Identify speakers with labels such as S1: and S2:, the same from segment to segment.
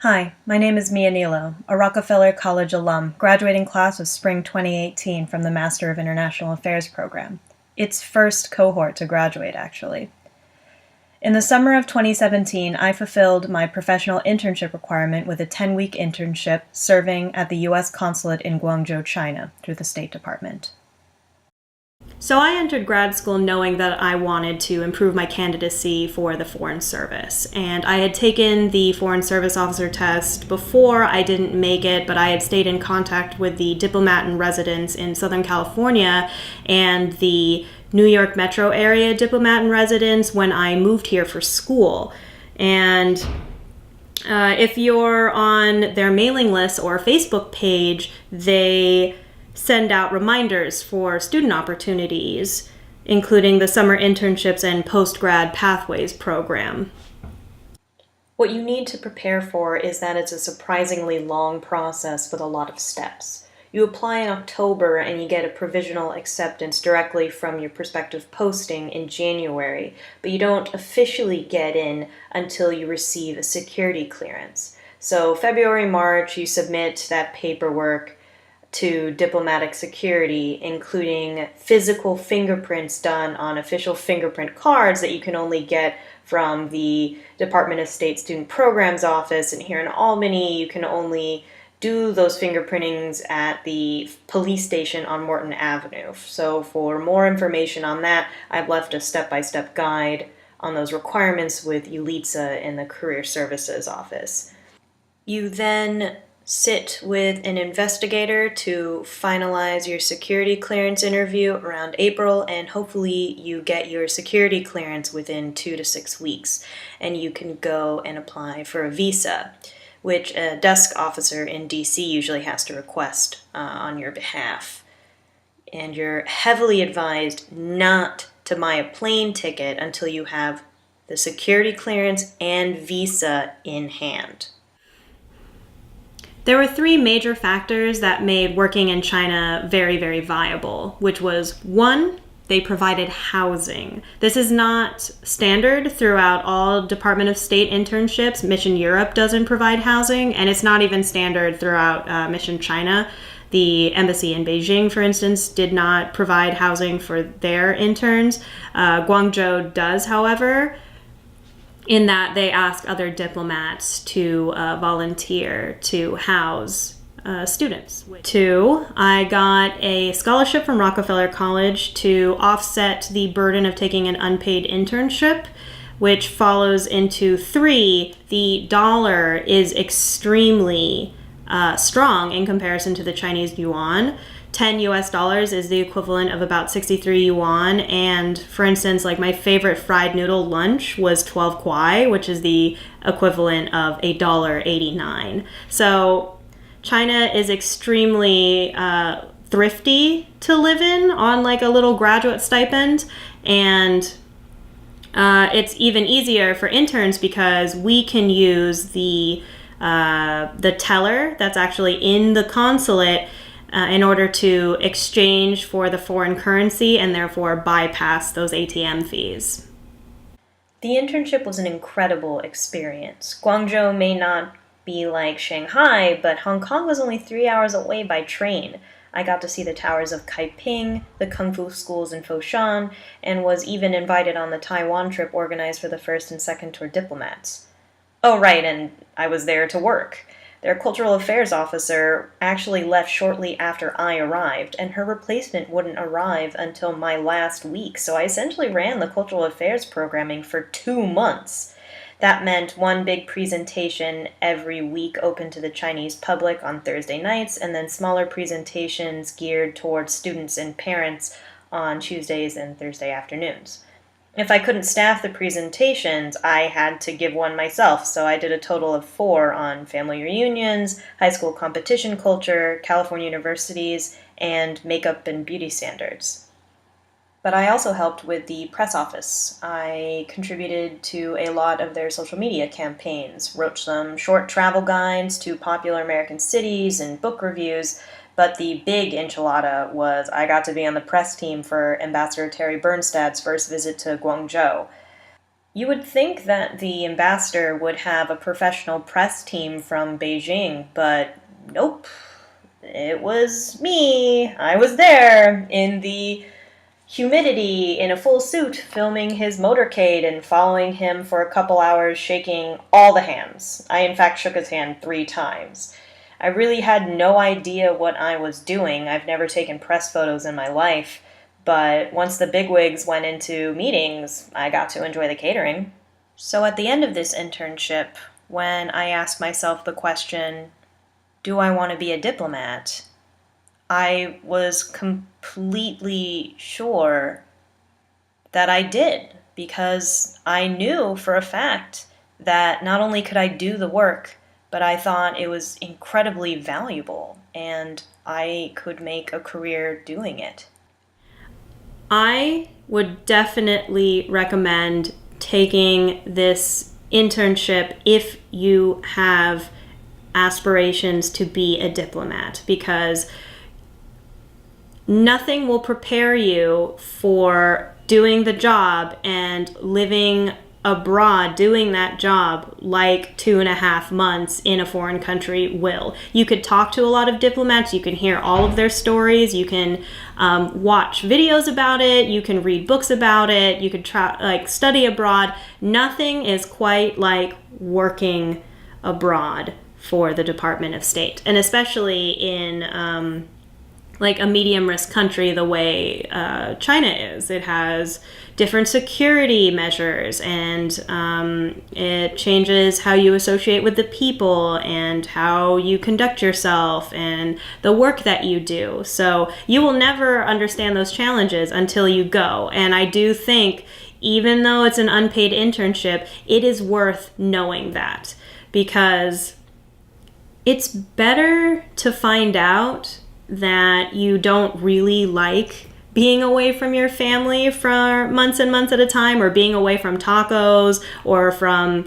S1: Hi, my name is Nilo, a Rockefeller College alum, graduating class of spring 2018 from the Master of International Affairs program. Its first cohort to graduate, actually. In the summer of 2017, I fulfilled my professional internship requirement with a 10-week internship serving at the U.S. Consulate in Guangzhou, China, through the State Department. So I entered grad school knowing that I wanted to improve my candidacy for the Foreign Service. And I had taken the Foreign Service Officer test before. I didn't make it, but I had stayed in contact with the diplomat in residence in Southern California and the New York metro area diplomat in residence when I moved here for school. And if you're on their mailing list or Facebook page, they send out reminders for student opportunities, including the summer internships and post-grad pathways program. What you need to prepare for is that it's a surprisingly long process with a lot of steps. You apply in October and you get a provisional acceptance directly from your prospective posting in January, but you don't officially get in until you receive a security clearance. So February, March, you submit that paperwork to diplomatic security, including physical fingerprints done on official fingerprint cards that you can only get from the Department of State Student Programs office. And here in Albany, you can only do those fingerprintings at the police station on Morton Avenue. So for more information on that, I've left a step-by-step guide on those requirements with ULITSA in the Career Services office. You then sit with an investigator to finalize your security clearance interview around April, and hopefully you get your security clearance within 2 to 6 weeks, and you can go and apply for a visa, which a desk officer in DC usually has to request on your behalf. And you're heavily advised not to buy a plane ticket until you have the security clearance and visa in hand. There were 3 major factors that made working in China very, very viable, which was 1, they provided housing. This is not standard throughout all Department of State internships. Mission Europe doesn't provide housing, and it's not even standard throughout Mission China. The embassy in Beijing, for instance, did not provide housing for their interns. Guangzhou does, however, in that they ask other diplomats to volunteer to house students. 2, I got a scholarship from Rockefeller College to offset the burden of taking an unpaid internship, which follows into 3, the dollar is extremely strong in comparison to the Chinese yuan. 10 US dollars is the equivalent of about 63 yuan, and for instance, like my favorite fried noodle lunch was 12 kwai, which is the equivalent of $1.89. So China is extremely thrifty to live in on like a little graduate stipend, and it's even easier for interns because we can use the teller that's actually in the consulate in order to exchange for the foreign currency and therefore bypass those ATM fees. The internship was an incredible experience. Guangzhou may not be like Shanghai, but Hong Kong was only 3 hours away by train. I got to see the towers of Kaiping, the Kung Fu schools in Foshan, and was even invited on the Taiwan trip organized for the first and second tour diplomats. Oh, right, and I was there to work. Their cultural affairs officer actually left shortly after I arrived, and her replacement wouldn't arrive until my last week, so I essentially ran the cultural affairs programming for 2 months. That meant one big presentation every week open to the Chinese public on Thursday nights, and then smaller presentations geared towards students and parents on Tuesdays and Thursday afternoons. If I couldn't staff the presentations, I had to give one myself, so I did a total of 4 on family reunions, high school competition culture, California universities, and makeup and beauty standards. But I also helped with the press office. I contributed to a lot of their social media campaigns, wrote some short travel guides to popular American cities and book reviews, but the big enchilada was I got to be on the press team for Ambassador Terry Bernstadt's first visit to Guangzhou. You would think that the ambassador would have a professional press team from Beijing, but nope. It was me. I was there in the humidity in a full suit, filming his motorcade and following him for a couple hours, shaking all the hands. I, in fact, shook his hand 3 times. I really had no idea what I was doing. I've never taken press photos in my life. But once the bigwigs went into meetings, I got to enjoy the catering. So at the end of this internship, when I asked myself the question, do I want to be a diplomat? I was completely sure that I did, because I knew for a fact that not only could I do the work, but I thought it was incredibly valuable and I could make a career doing it. I would definitely recommend taking this internship if you have aspirations to be a diplomat, because nothing will prepare you for doing the job and living abroad doing that job like 2.5 months in a foreign country will. You could talk to a lot of diplomats, you can hear all of their stories, you can watch videos about it, you can read books about it, you could try study abroad. Nothing is quite like working abroad for the Department of State, and especially in a medium risk country the way China is. It has different security measures, and it changes how you associate with the people and how you conduct yourself and the work that you do. So you will never understand those challenges until you go. And I do think, even though it's an unpaid internship, it is worth knowing that, because it's better to find out that you don't really like being away from your family for months and months at a time, or being away from tacos, or from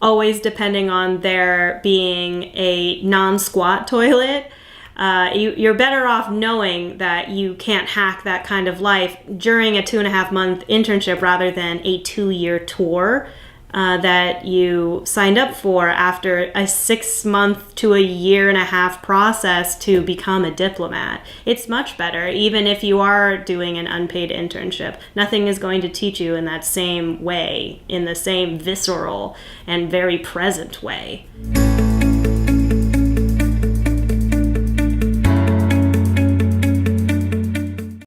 S1: always depending on there being a non-squat toilet. You're better off knowing that you can't hack that kind of life during a 2.5-month internship rather than a 2-year tour that you signed up for after a 6-month to a 1.5-year process to become a diplomat. It's much better, even if you are doing an unpaid internship. Nothing is going to teach you in that same way, in the same visceral and very present way.